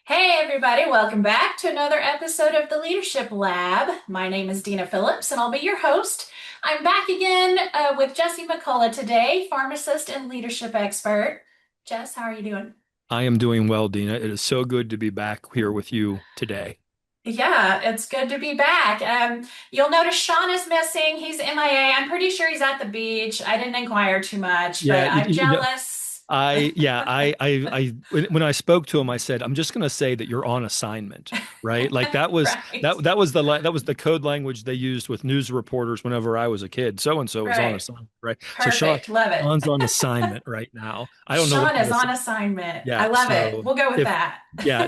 Hey, everybody, welcome back to another episode of the Leadership Lab. My name is Dina Phillips, and I'll be your host. I'm back again with Jesse McCullough today, pharmacist and leadership expert. Jess, how are you doing? I am doing well, Dina. It is so good to be back here with you today. Yeah, it's good to be back. You'll notice Sean is missing. He's MIA. I'm pretty sure he's at the beach. I didn't inquire too much, Yeah, but I'm jealous. when I spoke to him, I said, I'm just going to say that you're on assignment, right? Like that was Right, that was that was the code language they used with news reporters whenever I was a kid. So and so is on right. assignment, right? So Perfect. Love it. Sean's on assignment right now. I don't know what Sean that is is. on assignment. Yeah, I love it. so We'll go with if that.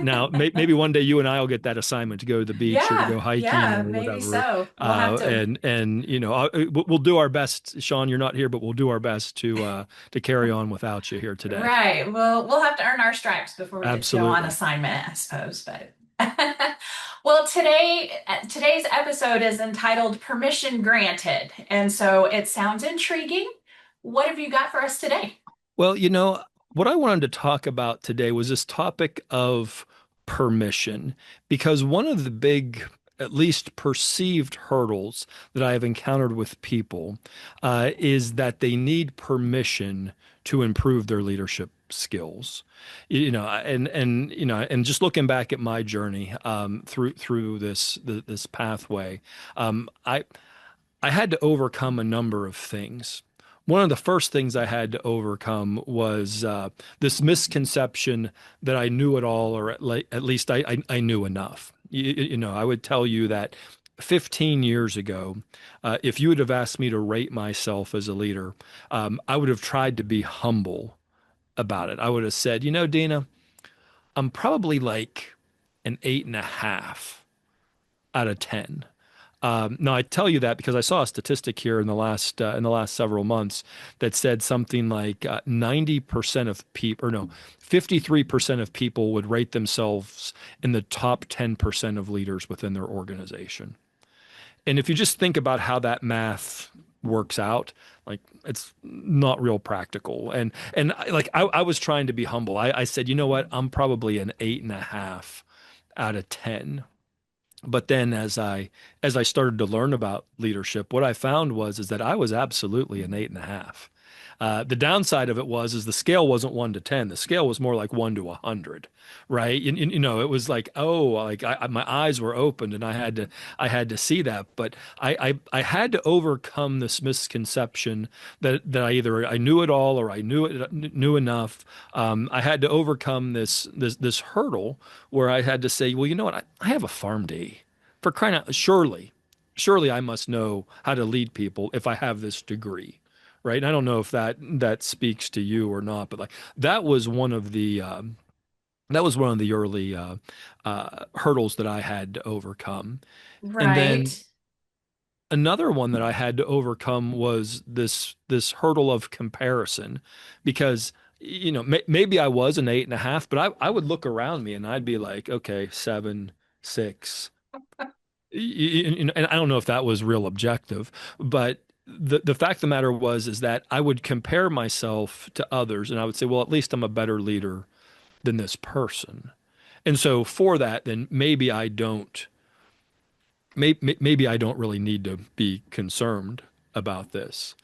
now maybe one day you and I will get that assignment to go to the beach or to Yeah, go hiking yeah, or maybe whatever. so. We'll have to. We'll do our best. Sean, you're not here, but we'll do our best to carry on without you here today. Right. We'll have to earn our stripes before we get to go on Absolutely. assignment, I suppose. But well, today's episode is entitled Permission Granted. And so it sounds intriguing. What have you got for us today? Well, what I wanted to talk about today was this topic of permission, because one of the big, at least perceived hurdles that I have encountered with people is that they need permission to improve their leadership skills. And just looking back at my journey through this pathway, I had to overcome a number of things. One of the first things I had to overcome was this misconception that I knew it all, or at least I knew enough. I would tell you that 15 years ago, if you would have asked me to rate myself as a leader, I would have tried to be humble about it. I would have said, Dina, I'm probably like an 8.5 out of 10. Now I tell you that because I saw a statistic here in the last several months that said something like 90% of people, or no, 53% of people would rate themselves in the top 10% of leaders within their organization. And if you just think about how that math works out, like it's not real practical. I was trying to be humble. I said, you know what? I'm probably an 8.5 out of 10. But then as I started to learn about leadership, what I found was is that I was absolutely an 8.5. The downside of it was is the scale wasn't 1 to 10. The scale was more like 1 to 100, right? It was like, oh, like my eyes were opened and I had to see that. But I had to overcome this misconception that I knew it all or I knew enough. I had to overcome this hurdle where I had to say, well, you know what? I have a farm D. For crying out, surely I must know how to lead people if I have this degree, right? And I don't know if that speaks to you or not, but like that was one of the early hurdles that I had to overcome. And Right. then another one that I had to overcome was this hurdle of comparison, because maybe I was an 8.5, but I would look around me and I'd be like, okay, 7, 6. And I don't know if that was real objective, but the fact of the matter was is that I would compare myself to others and I would say, well, at least I'm a better leader than this person. And so for that, then maybe I don't really need to be concerned about this.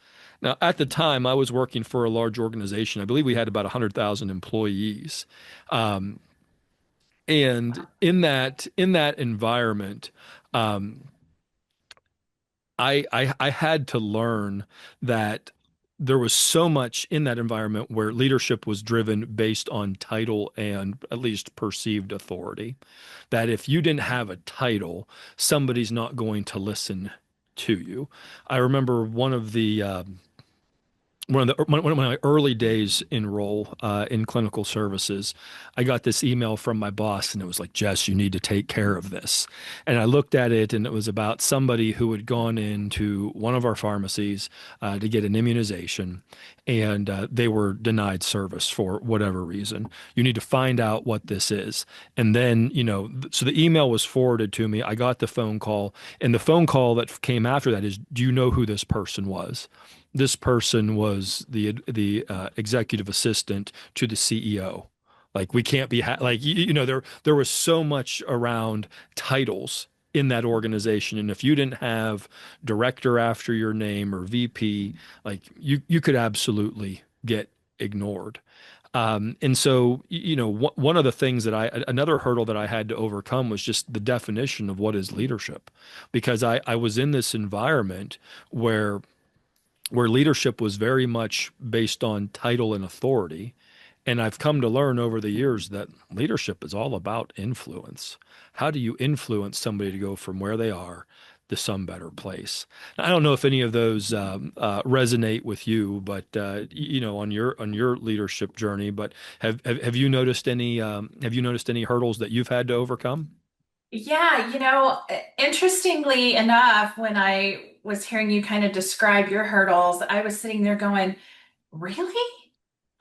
Now, at the time, I was working for a large organization. I believe we had about 100,000 employees. Um, and in that environment, um, I had to learn that there was so much in that environment where leadership was driven based on title and at least perceived authority. That if you didn't have a title, somebody's not going to listen to you. I remember one of my early days in role in clinical services, I got this email from my boss, and it was like, Jess, you need to take care of this. And I looked at it, and it was about somebody who had gone into one of our pharmacies to get an immunization, and they were denied service for whatever reason. You need to find out what this is. And then, so the email was forwarded to me. I got the phone call, and the phone call that came after that is, do you know who this person was? This person was the executive assistant to the CEO Like we can't be like there was so much around titles in that organization, and if you didn't have director after your name or VP, like you could absolutely get ignored. And so, one of the things that another hurdle that I had to overcome was just the definition of what is leadership, because I was in this environment where leadership was very much based on title and authority. And I've come to learn over the years that leadership is all about influence. How do you influence somebody to go from where they are to some better place? I don't know if any of those resonate with you, but on your leadership journey. But have you noticed any hurdles that you've had to overcome? Yeah, interestingly enough, when I was hearing you kind of describe your hurdles, I was sitting there going, really?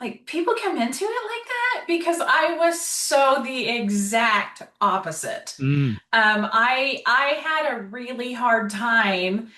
Like people come into it like that? Because I was so the exact opposite. Mm, I had a really hard time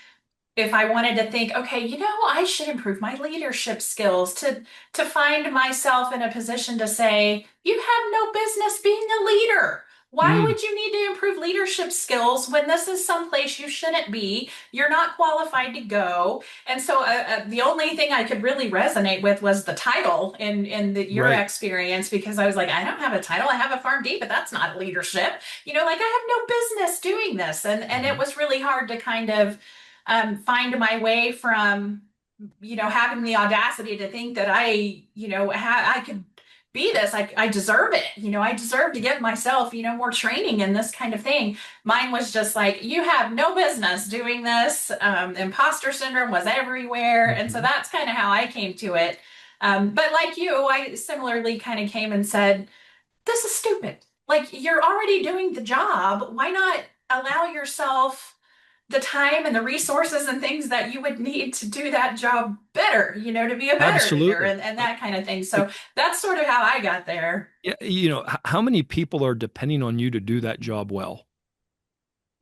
if I wanted to think, okay, I should improve my leadership skills to find myself in a position to say, you have no business being a leader. Why mm, would you need to improve leadership skills when this is someplace you shouldn't be? You're not qualified to go. And so the only thing I could really resonate with was the title your right. experience, because I was like, I don't have a title. I have a PharmD, but that's not leadership. Like I have no business doing this. And it Mhm. was really hard to kind of find my way from, having the audacity to think that I could be this. I deserve it. I deserve to give myself, more training and this kind of thing. Mine was just like, you have no business doing this. Imposter syndrome was everywhere. And so Mhm. that's kind of how I came to it. But like you, I similarly kind of came and said, this is stupid. Like you're already doing the job. Why not allow yourself the time and the resources and things that you would need to do that job better, to be a better leader Absolutely. and that kind of thing. So Like, that's sort of how I got there. yeah, how many people are depending on you to do that job well?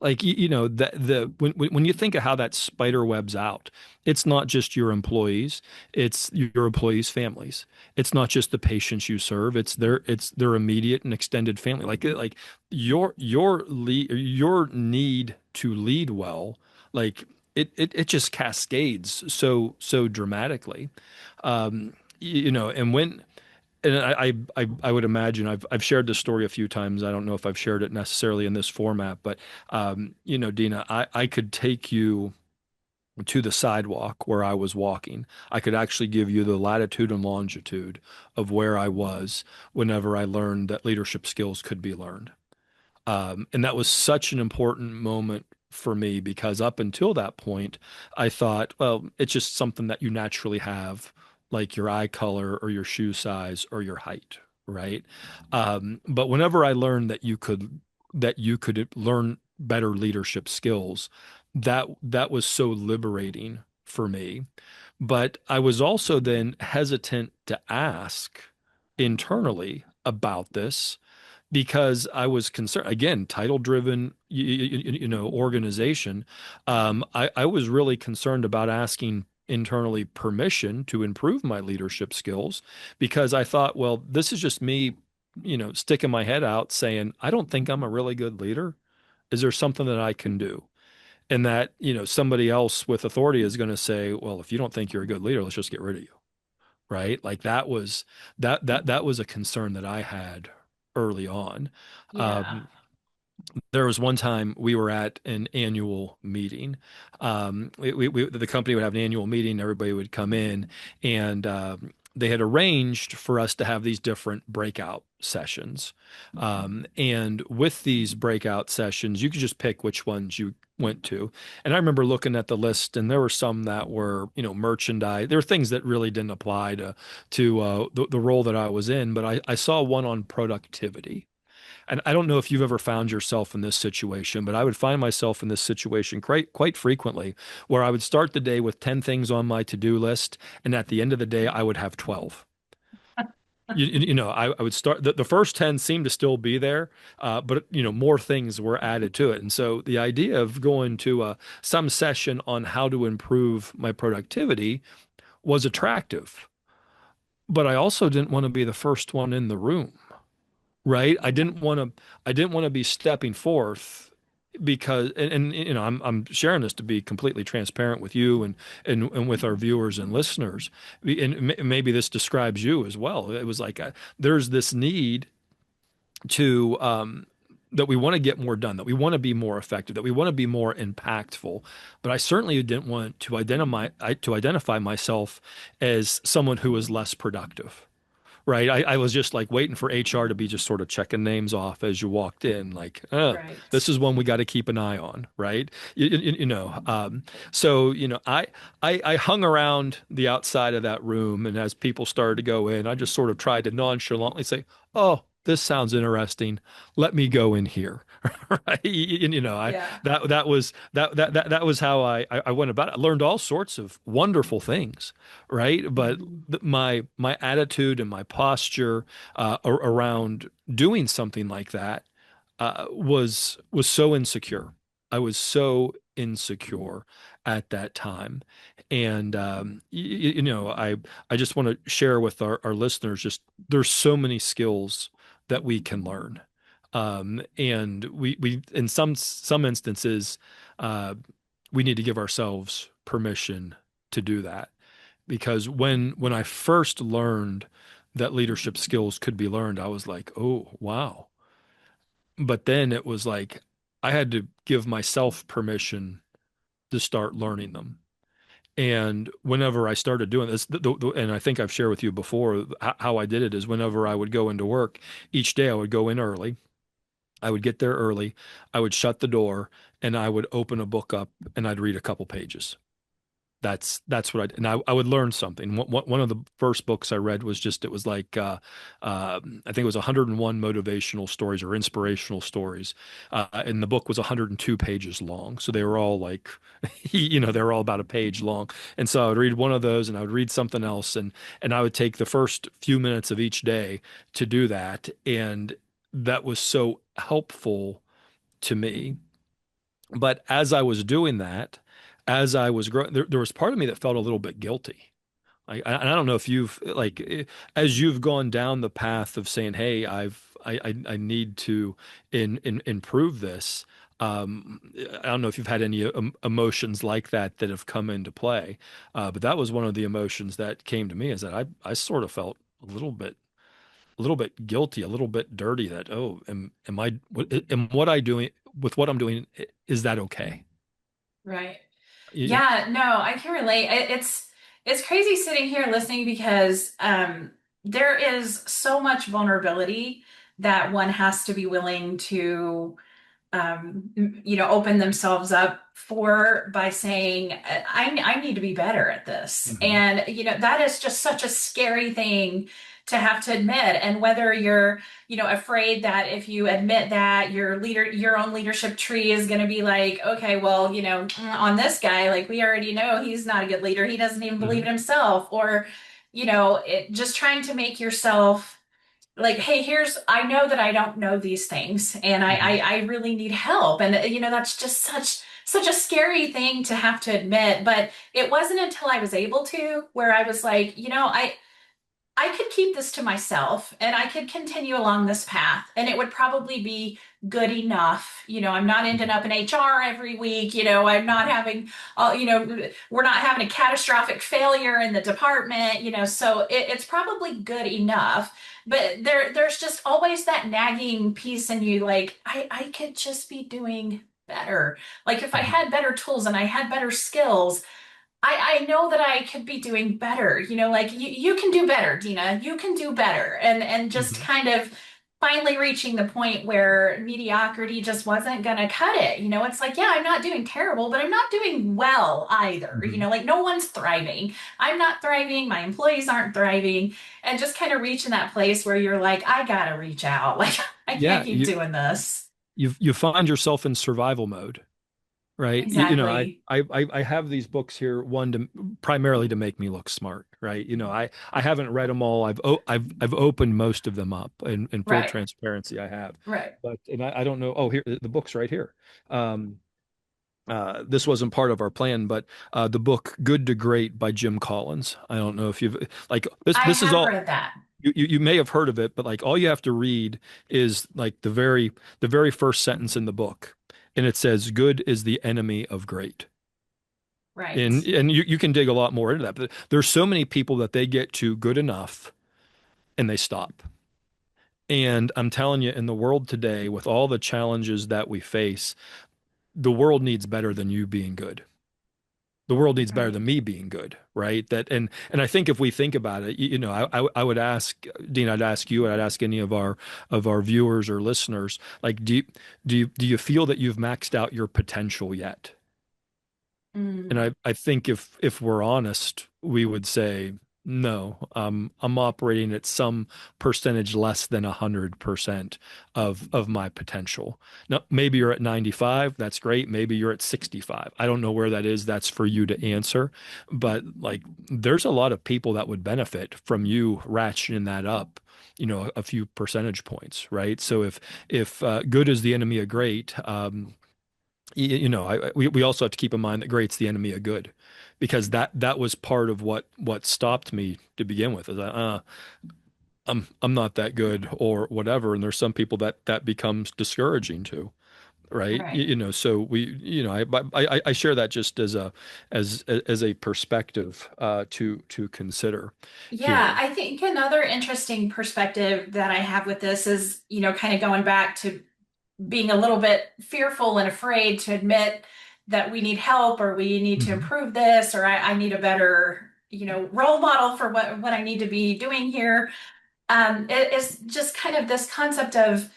Like the when you think of how that spider webs out, it's not just your employees, it's your employees' families. It's not just the patients you serve, it's their immediate and extended family. Like your need to lead well, like it just cascades so dramatically. And I would imagine I've shared this story a few times. I don't know if I've shared it necessarily in this format, but Dina, I could take you to the sidewalk where I was walking. I could actually give you the latitude and longitude of where I was whenever I learned that leadership skills could be learned. And that was such an important moment for me because up until that point, I thought, well, it's just something that you naturally have, like your eye color or your shoe size or your height, right? But whenever I learned that you could learn better leadership skills, that was so liberating for me. But I was also then hesitant to ask internally about this because I was concerned, again, title driven, organization. I was really concerned about asking internally permission to improve my leadership skills because I thought, well, this is just me, sticking my head out saying, I don't think I'm a really good leader. Is there something that I can do? And that, somebody else with authority is going to say, well, if you don't think you're a good leader, let's just get rid of you. Right. Like that was a concern that I had early on. Yeah. Um, there was one time we were at an annual meeting. The company would have an annual meeting. Everybody would come in, and they had arranged for us to have these different breakout sessions. And with these breakout sessions, you could just pick which ones you went to. And I remember looking at the list, and there were some that were, merchandise. There were things that really didn't apply to the role that I was in, but I saw one on productivity. And I don't know if you've ever found yourself in this situation, but I would find myself in this situation quite frequently where I would start the day with 10 things on my to-do list, and at the end of the day, I would have 12. I would start the first 10 seemed to still be there, but more things were added to it. And so the idea of going to some session on how to improve my productivity was attractive, but I also didn't want to be the first one in the room. right? I didn't want to be stepping forth because and I'm sharing this to be completely transparent with you and with our viewers and listeners. And maybe this describes you as well. It was like there's this need to that we want to get more done, that we want to be more effective, that we want to be more impactful. But I certainly didn't want to identify myself as someone who was less productive. Right. I was just like waiting for HR to be just sort of checking names off as you walked in, like, oh, Right. this is one we got to keep an eye on. Right. So, I hung around the outside of that room. And as people started to go in, I just sort of tried to nonchalantly say, oh, this sounds interesting. Let me go in here. Right. Yeah. That was how I went about it. I learned all sorts of wonderful things. Right. But Mhm. my attitude and my posture around doing something like that was so insecure. I was so insecure at that time, and I just want to share with our listeners, just there's so many skills that we can learn, and we in some instances uh, we need to give ourselves permission to do that because when I first learned that leadership skills could be learned, I was like, oh, wow. But then it was like I had to give myself permission to start learning them. And whenever I started doing this, and I think I've shared with you before how I did it is whenever I would go into work, each day I would go in early. I would get there early. I would shut the door and I would open a book up and I'd read a couple pages. That's what I did. And I would learn something. One of the first books I read was just it was like I think it was 101 motivational stories or inspirational stories, and the book was 102 pages long. So they were all like, they were all about a page long. And so I would read one of those, and I would read something else, and I would take the first few minutes of each day to do that, and that was so helpful to me. But as I was doing that, as I was growing, there was part of me that felt a little bit guilty. And I don't know if you've like as you've gone down the path of saying, "Hey, I need to improve this." I don't know if you've had any emotions like that that have come into play, but that was one of the emotions that came to me is that I sort of felt a little bit guilty, a little bit dirty that, oh, am what I doing with what I'm doing, is that okay? Right. Y- Yeah, no, I can relate. It's crazy sitting here listening because there is so much vulnerability that one has to be willing to open themselves up for by saying, I need to be better at this. Mhm. And, that is just such a scary thing to have to admit. And whether you're, afraid that if you admit that your own leadership tree is going to be like, okay, well, on this guy, like we already know he's not a good leader. He doesn't even believe Mhm. in himself. Or, just trying to make yourself like, hey, I know that I don't know these things and Mhm. I really need help. And that's just such a scary thing to have to admit. But it wasn't until I was able to where I was like, I could keep this to myself and I could continue along this path and it would probably be good enough. I'm not ending Mhm. up in HR every week. I'm not having, we're not having a catastrophic failure in the department, so it's probably good enough. But there's just always that nagging piece in you, like, I could just be doing better. Like if I Mhm. had better tools and I had better skills, I know that I could be doing better. Like you can do better, Dina. You can do better. And just Mhm. kind of finally reaching the point where mediocrity just wasn't gonna cut it. It's like, yeah, I'm not doing terrible, but I'm not doing well either. Mhm. Like no one's thriving. I'm not thriving, my employees aren't thriving. And just kind of reaching that place where you're like, I gotta reach out. Like I can't Yeah, keep doing this. you find yourself in survival mode, right? Exactly. I have these books here, one to primarily to make me look smart, right? I haven't read them all. I've opened most of them up in full Right. transparency. I have, Right. but and I don't know. Oh, here the book's right here. Um, this wasn't part of our plan, but the book Good to Great by Jim Collins. I don't know if you've like this. I This is have all read that. you may have heard of it, but like all you have to read is like the very first sentence in the book, and it says, "Good is the enemy of great." Right. And you can dig a lot more into that. But there's so many people that they get to good enough and they stop. And I'm telling you, in the world today, with all the challenges that we face, the world needs better than you being good. The world needs better than Right. me being good, right? That and I think if we think about it, I would ask Dean, I'd ask you, and I'd ask any of our viewers or listeners, like, do you feel that you've maxed out your potential yet? And Mm. I think if we're honest, we would say no. I'm operating at some percentage less than 100% of my potential. Now, maybe you're at 95. That's great. Maybe you're at 65. I don't know where that is. That's for you to answer. But like, there's a lot of people that would benefit from you ratcheting that up. A few percentage points, right? So if good is the enemy of great, we also have to keep in mind that great's the enemy of good, because that was part of what stopped me to begin with. Is that I'm not that good or whatever, and there's some people that becomes discouraging to, right? Right. So I share that just as a perspective to consider Yeah, here. I think another interesting perspective that I have with this is, kind of going back to being a little bit fearful and afraid to admit that we need help or we need to Hmm. improve this or I need a better, role model for what I need to be doing here. It is just kind of this concept of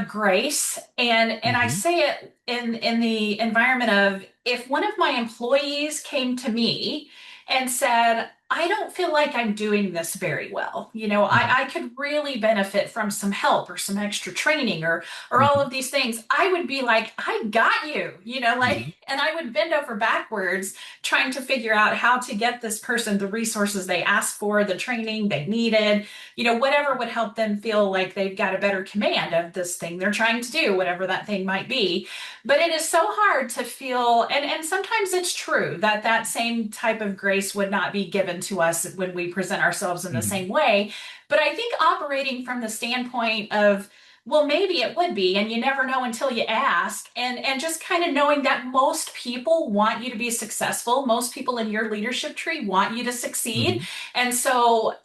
grace, and I Hmm. say it in the environment of, if one of my employees came to me and said, I don't feel like I'm doing this very well, Hmm. I could really benefit from some help or some extra training or all Hmm. of these things, I would be like, I got you, like, Hmm. and I would bend over backwards trying to figure out how to get this person the resources they asked for, the training they needed, whatever would help them feel like they've got a better command of this thing they're trying to do, whatever that thing might be. But it is so hard to feel, and sometimes it's true that that same type of grace would not be given to us when we present ourselves in the Hmm. same way. But I think operating from the standpoint of, well, maybe it would be, and you never know until you ask. And just kind of knowing that most people want you to be successful. Most people in your leadership tree want you to succeed. Hmm. And so,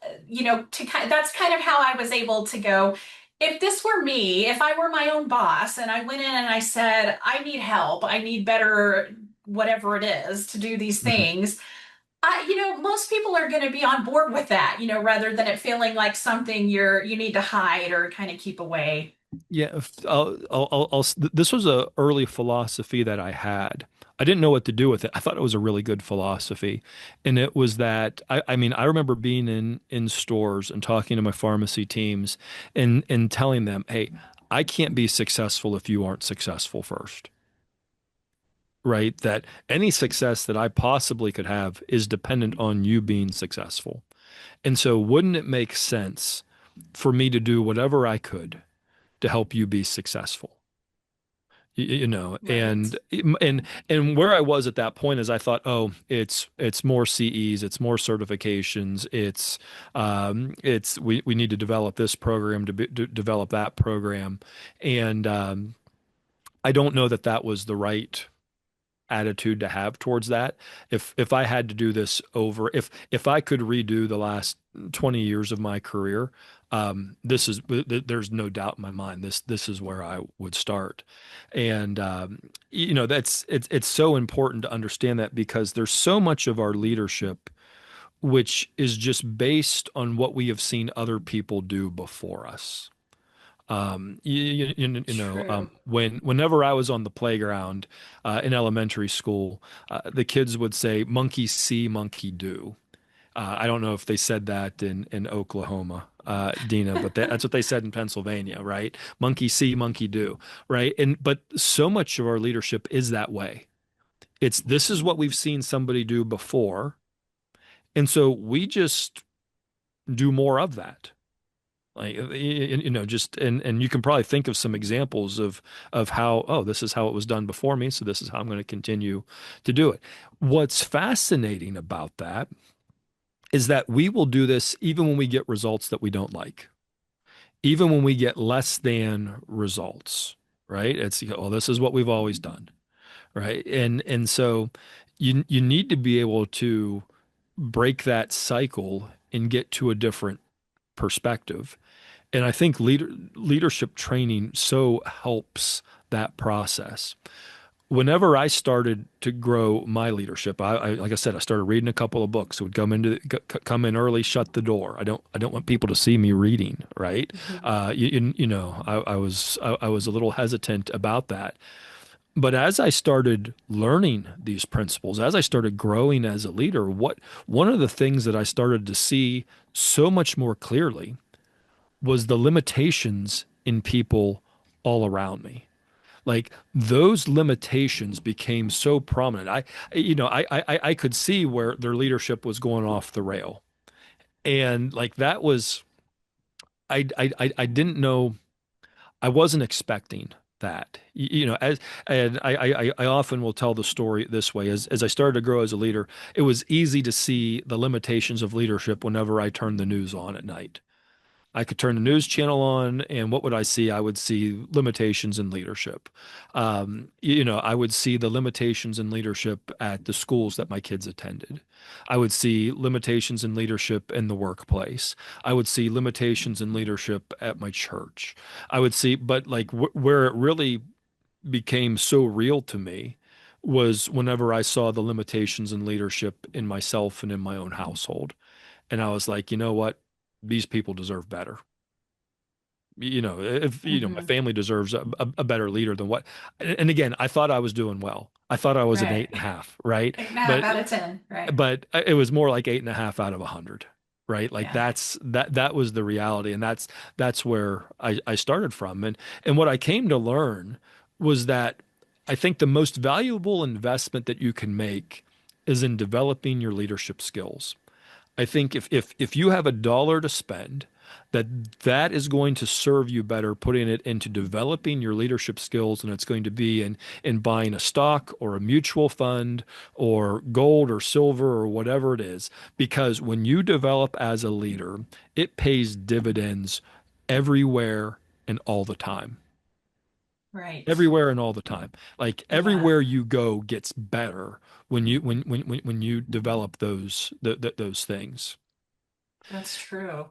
that's kind of how I was able to go. If this were me, if I were my own boss and I went in and I said, I need help, I need better, whatever it is, to do these Hmm. things, most people are going to be on board with that, rather than it feeling like something you need to hide or kind of keep away. Yeah, this was a early philosophy that I had. I didn't know what to do with it. I thought it was a really good philosophy, and it was that I mean, I remember being in stores and talking to my pharmacy teams and telling them, "Hey, I can't be successful if you aren't successful first." Right? That any success that I possibly could have is dependent on you being successful. And so, wouldn't it make sense for me to do whatever I could to help you be successful? Right. And where I was at that point is I thought, oh, it's more CEs, it's more certifications, it's we need to develop this program to develop that program, and I don't know that that was the right attitude to have towards that. If I had to do this over, if I could redo the last 20 years of my career, this is there's no doubt in my mind this is where I would start. And that's it's so important to understand that, because there's so much of our leadership which is just based on what we have seen other people do before us. True. Whenever I was on the playground in elementary school, the kids would say, "Monkey see, monkey do." I don't know if they said that in Oklahoma, Dina, but that's what they said in Pennsylvania, right? Monkey see, monkey do, right? But so much of our leadership is that way. This is what we've seen somebody do before, and so we just do more of that. Like, just, and you can probably think of some examples of how, oh, this is how it was done before me, so this is how I'm going to continue to do it. What's fascinating about that is that we will do this even when we get results that we don't like, even when we get less than results, right? It's, oh, this is what we've always done, right? And so you need to be able to break that cycle and get to a different perspective. And I think leadership training so helps that process. Whenever I started to grow my leadership, like I said, I started reading a couple of books. It would come in early, shut the door. I don't want people to see me reading, right? Mhm. I was a little hesitant about that. But as I started learning these principles, as I started growing as a leader, one of the things that I started to see so much more clearly was the limitations in people all around me. Like those limitations became so prominent. I could see where their leadership was going off the rail. And like that was, I didn't know, I wasn't expecting that. As and I often will tell the story this way. As I started to grow as a leader, it was easy to see the limitations of leadership whenever I turned the news on at night. I could turn the news channel on, and what would I see? I would see limitations in leadership. I would see the limitations in leadership at the schools that my kids attended. I would see limitations in leadership in the workplace. I would see limitations in leadership at my church. I would see, but like where it really became so real to me was whenever I saw the limitations in leadership in myself and in my own household. And I was like, you know what? These people deserve better. If my Mhm. family deserves a better leader than what. And again, I thought I was doing well. I thought I was an Right. 8.5, right? 8.5 But out of 10. Right. it was more like 8.5 out of 100, right? Like Yeah. that was the reality, and that's where I started from. And what I came to learn was that I think the most valuable investment that you can make is in developing your leadership skills. I think if you have $1 to spend, that is going to serve you better putting it into developing your leadership skills than it's going to be in buying a stock or a mutual fund or gold or silver or whatever it is. Because when you develop as a leader, it pays dividends everywhere and all the time. Right. Everywhere and all the time. Like Yeah. everywhere you go gets better when you develop those things. That's true.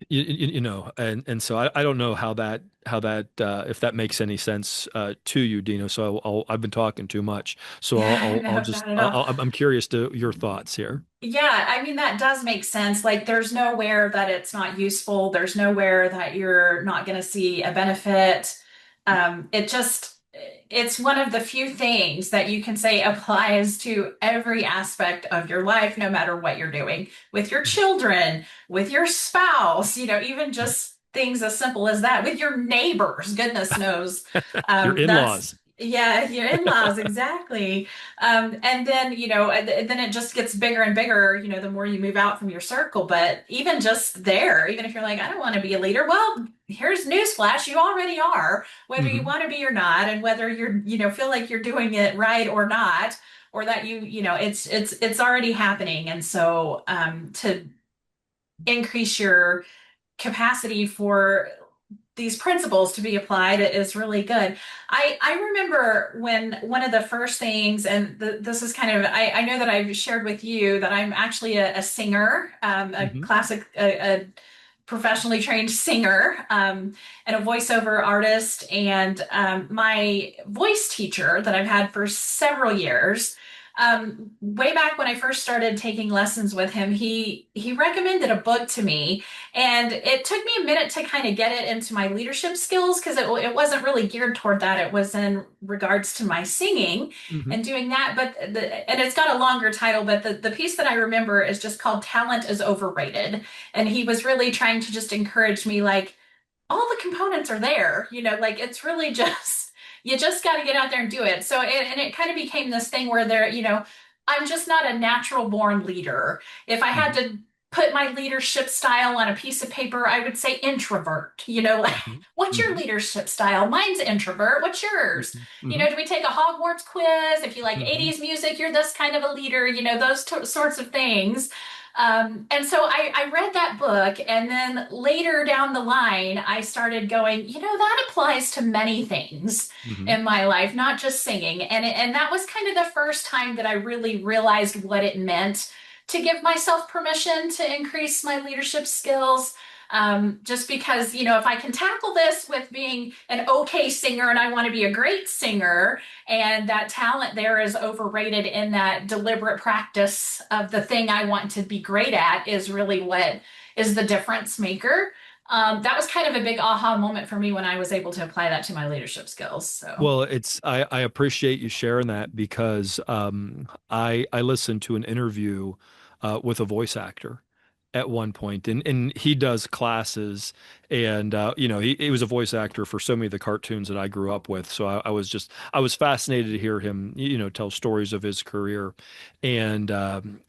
And so I don't know how that if that makes any sense to you, Dino. So I've been talking too much, so I'll No, just not at all. I'm curious to your thoughts here. Yeah, I mean, that does make sense. Like, there's nowhere that it's not useful. There's nowhere that you're not going to see a benefit. It's one of the few things that you can say applies to every aspect of your life, no matter what you're doing with your children, with your spouse, even just things as simple as that, with your neighbors. Goodness knows. Your That's, in-laws. yeah, your in-laws, exactly. And then, then it just gets bigger and bigger, the more you move out from your circle. But even just there, even if you're like, I don't want to be a leader, well, here's newsflash, you already are, whether you Hmm. want to be or not, and whether you're, feel like you're doing it right or not, or that it's already happening. And so, to increase your capacity for these principles to be applied is really good. I remember when one of the first things, and this is kind of, I know that I've shared with you that I'm actually a singer, a Hmm. classic, a professionally trained singer, and a voiceover artist. And my voice teacher that I've had for several years, way back when I first started taking lessons with him, he recommended a book to me, and it took me a minute to kind of get it into my leadership skills because it wasn't really geared toward that. It was in regards to my singing Hmm. and doing that. And it's got a longer title, but the piece that I remember is just called Talent is Overrated. And he was really trying to just encourage me, like, all the components are there, like it's really just, you just got to get out there and do it. So, and it kind of became this thing where I'm just not a natural born leader. If I had Hmm. to put my leadership style on a piece of paper, I would say introvert. You know, like, Hmm. what's your Hmm. leadership style? Mine's introvert. What's yours? Hmm. You Hmm. know, do we take a Hogwarts quiz? If you like Hmm. 80s music, you're this kind of a leader, you know, those sorts of things. And so I read that book, and then later down the line, I started going, you know, that applies to many things Hmm. in my life, not just singing. And that was kind of the first time that I really realized what it meant to give myself permission to increase my leadership skills. Just because, you know, if I can tackle this with being an okay singer and I want to be a great singer, and that talent there is overrated in that deliberate practice of the thing I want to be great at is really what is the difference maker. That was kind of a big aha moment for me when I was able to apply that to my leadership skills. So, Well, I appreciate you sharing that because I listened to an interview with a voice actor at one point, and he does classes, and you know he was a voice actor for so many of the cartoons that I grew up with. So I was fascinated to hear him, you know, tell stories of his career, and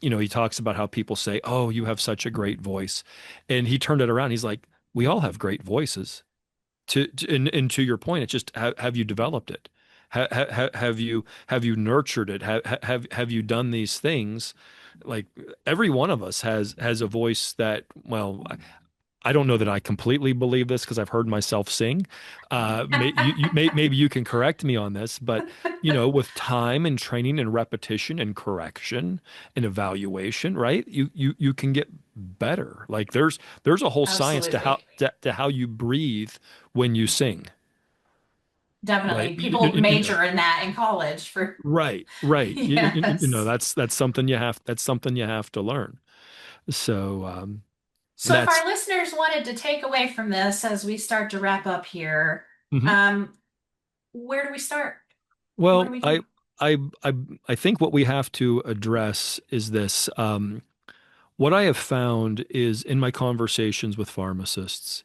you know he talks about how people say, "Oh, you have such a great voice," and he turned it around. He's like, "We all have great voices." And to your point, it's just have you developed it? Have you nurtured it? Have you done these things? Like every one of us has a voice that, well, I don't know that I completely believe this because I've heard myself sing. Maybe you can correct me on this, but you know, with time and training and repetition and correction and evaluation, right? You can get better. Like there's a whole science absolutely. to how you breathe when you sing, right? Definitely. People You know, major in that in college for, right. You know, yes. that's something that's something you have to learn. So So, if that's our listeners wanted to take away from this as we start to wrap up here, mhm. um, where do we start? What do Well, we do? I, I, I think what we have to address is this. What I have found is in my conversations with pharmacists,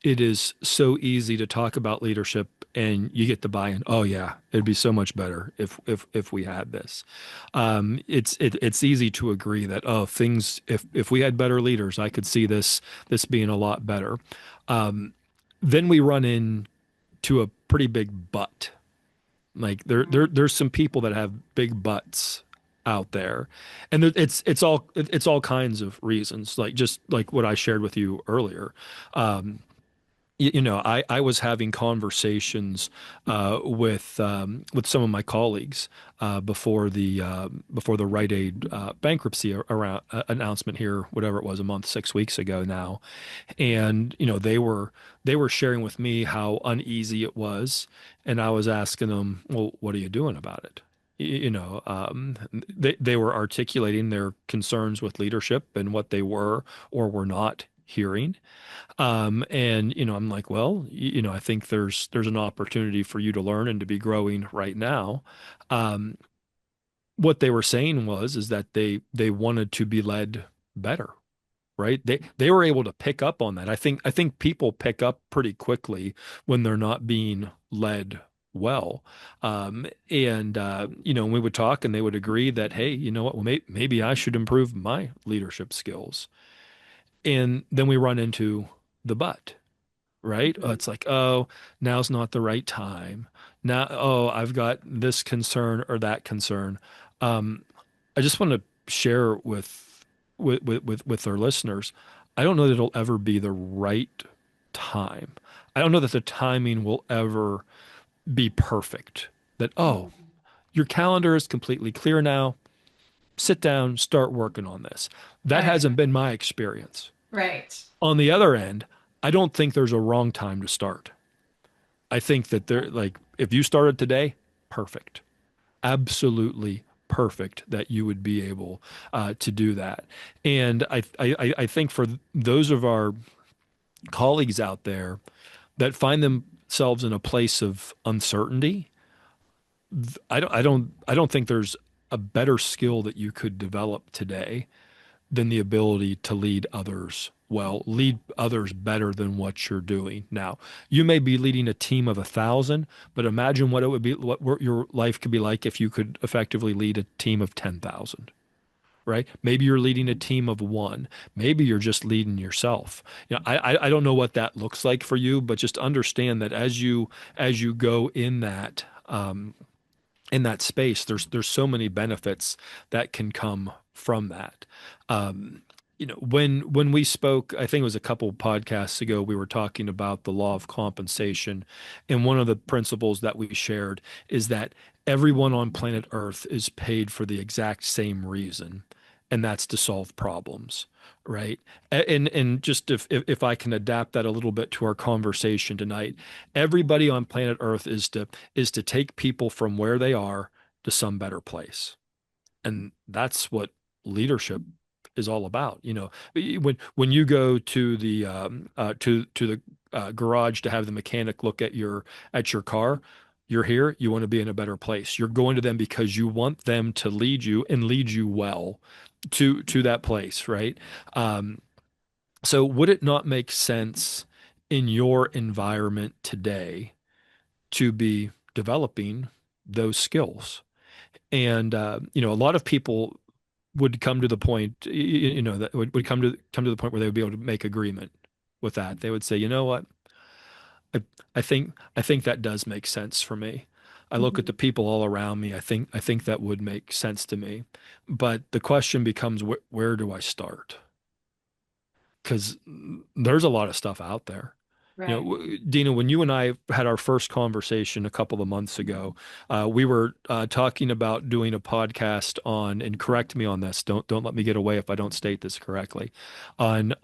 it is so easy to talk about leadership and you get the buy-in. Oh yeah, it'd be so much better if we had this. It's easy to agree that oh things if we had better leaders, I could see this being a lot better. Um, then we run into a pretty big but. Like there's some people that have big butts out there, and it's all kinds of reasons. Like just like what I shared with you earlier. Um, you know, I was having conversations with some of my colleagues before the Rite Aid bankruptcy around announcement here, whatever it was, a month, 6 weeks ago now, and you know they were sharing with me how uneasy it was, and I was asking them, well, what are you doing about it? You know, they were articulating their concerns with leadership and what they were or were not hearing. And you know, I'm like, well, you know, I think there's an opportunity for you to learn and to be growing right now. Um, what they were saying was is that they wanted to be led better, right? They were able to pick up on that. I think people pick up pretty quickly when they're not being led well. And you know, we would talk and they would agree that, hey, you know what, well, maybe I should improve my leadership skills. And then we run into the but, right? Mhm. It's like, oh, now's not the right time. Now, oh, I've got this concern or that concern. Um, I just want to share with our listeners. I don't know that it'll ever be the right time. I don't know that the timing will ever be perfect. That, oh, Mhm. your calendar is completely clear now. Sit down, start working on this. That Right. hasn't been my experience. Right. On the other end, I don't think there's a wrong time to start. I think that there, like, if you started today, perfect, absolutely perfect that you would be able to do that. And I think for those of our colleagues out there that find themselves in a place of uncertainty, I don't think there's a better skill that you could develop today than the ability to lead others well, lead others better than what you're doing now. You may be leading a team of 1,000, but imagine what it would be, what your life could be like if you could effectively lead a team of 10,000. right? Maybe you're leading a team of one. Maybe you're just leading yourself. I don't know what that looks like for you, but just understand that as you go in that space, there's so many benefits that can come from that. Um, when we spoke, I think it was a couple podcasts ago, we were talking about the law of compensation, and one of the principles that we shared is that everyone on planet Earth is paid for the exact same reason, and that's to solve problems, right? And just if I can adapt that a little bit to our conversation tonight, everybody on planet Earth is to take people from where they are to some better place. And that's what leadership is all about. When you go to the garage to have the mechanic look at your car, you're here, you want to be in a better place. You're going to them because you want them to lead you and lead you well to that place, right? Um, so would it not make sense in your environment today to be developing those skills? And a lot of people would come to the point, that would come to the point where they would be able to make agreement with that. They would say, you know what, I, I think that does make sense for me. I look at the Mhm. people all around me. I think that would make sense to me. But the question becomes, where do I start? Because there's a lot of stuff out there. Right. Dina, when you and I had our first conversation a couple of months ago, we were talking about doing a podcast on, and correct me on this, don't let me get away if I don't state this correctly, on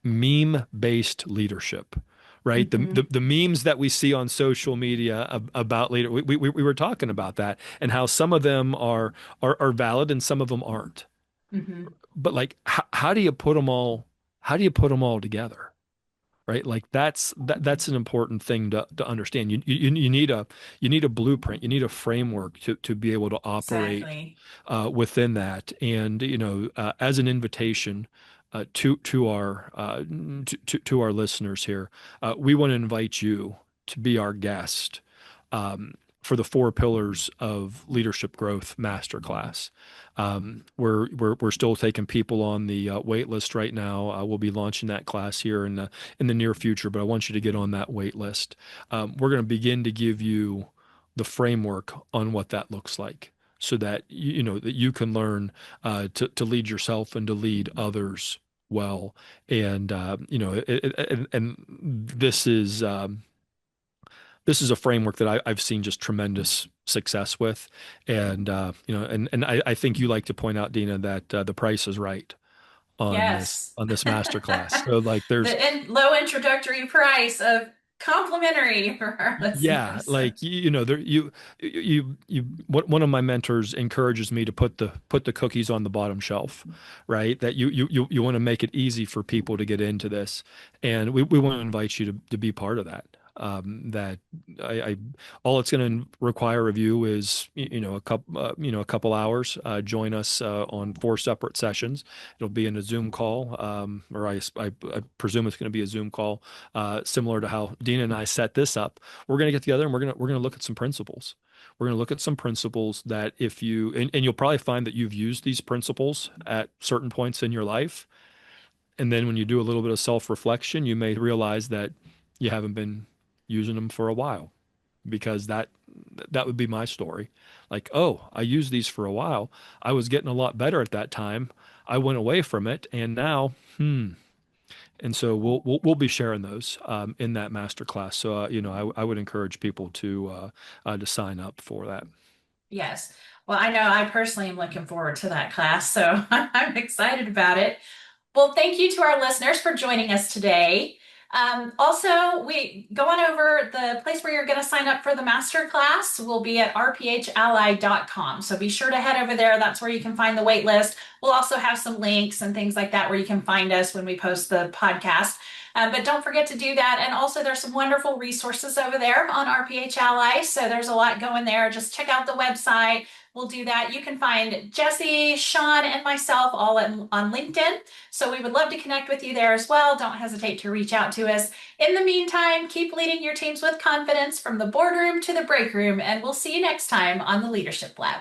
meme-based leadership, right? Mhm. The memes that we see on social media about leader, we were talking about that and how some of them are valid and some of them aren't. Mhm. But like, how do you put them all? How do you put them all together? Right? Like that's an important thing to understand. You need a blueprint. You need a framework to be able to operate Exactly. within that. And as an invitation to our listeners here, we want to invite you to be our guest for the Four Pillars of Leadership Growth Masterclass. We're still taking people on the wait list right now. We'll be launching that class here in the near future, but I want you to get on that wait list. We're going to begin to give you the framework on what that looks like, so that that you can learn to lead yourself and to lead others well. And this is a framework that I've seen just tremendous success with. And I think you like to point out, Dina, that the price is right Yes. on this masterclass. So like there's Low introductory price of complimentary for our yeah, listeners. like there one of my mentors encourages me to put the cookies on the bottom shelf, right? That you want to make it easy for people to get into this, and we want to invite you to be part of that. That I all it's going to require of you is a couple hours. Join us on four separate sessions. It'll be in a Zoom call, or I presume it's going to be a Zoom call, similar to how Dina and I set this up. We're going to get together and we're going to look at some principles. We're going to look at some principles that if you and you'll probably find that you've used these principles at certain points in your life. And then when you do a little bit of self-reflection, you may realize that you haven't been using them for a while, because that would be my story. Like, oh, I used these for a while. I was getting a lot better at that time. I went away from it, and now, and so we'll be sharing those in that master class. So I would encourage people to sign up for that. Yes. Well, I know I personally am looking forward to that class, so I'm excited about it. Well, thank you to our listeners for joining us today. Also, we go on over the place where you're going to sign up for the master class will be at rphally.com. So be sure to head over there. That's where you can find the wait list. We'll also have some links and things like that where you can find us when we post the podcast. But don't forget to do that. And also, there's some wonderful resources over there on RPH Ally. So there's a lot going there. Just check out the website. We'll do that. You can find Jesse, Sean, and myself all on LinkedIn. So we would love to connect with you there as well. Don't hesitate to reach out to us. In the meantime, keep leading your teams with confidence from the boardroom to the break room, and we'll see you next time on the Leadership Lab.